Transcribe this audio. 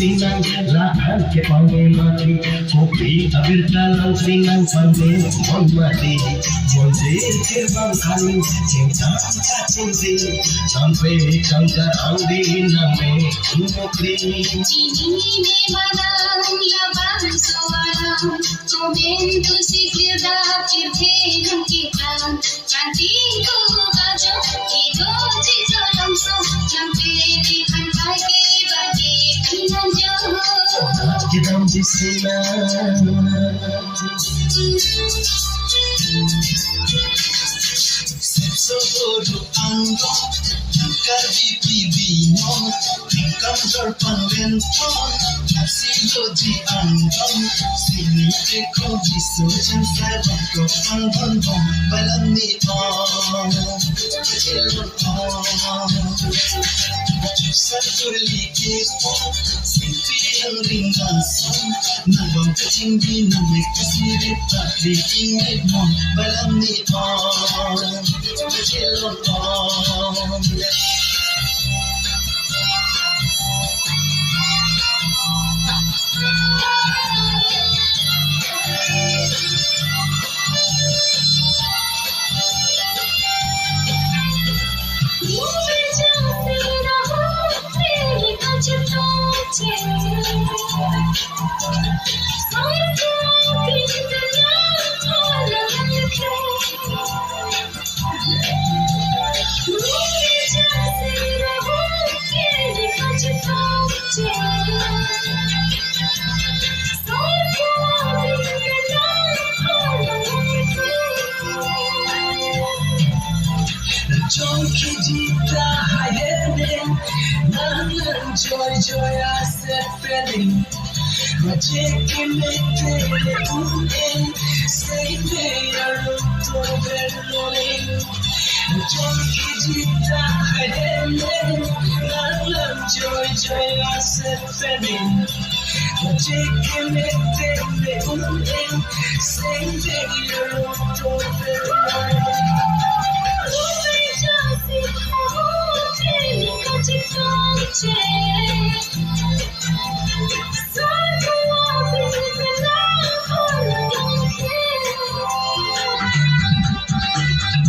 sinang lahat ke pangmati kopi abirta lang sinang pande monmati monje ke bang kali cinta cinta sampai cangkar angdi name mukri ini manang labang suara komen tu sikda pirthe kita cantik tu bajo ido jisalam so nampe dikhan ke bagi kanjo Kita di sini Sesoro anggo Kadi pibino Tingkang terpangento Kasilo di anggo Sini eko biso Jan sabang ko pang Balang ni on Ilon on Satu likit Sinti ang ringasan Nabang katinggi na may kasirit at liingit mo Balang ni on Ilon on Joy kita hayalin Nang joy I said feeling Magic imite uin Say they are to verloling Joy kita hayalin Nang joy I said feeling Magic imite uin Say they are to verloling Kau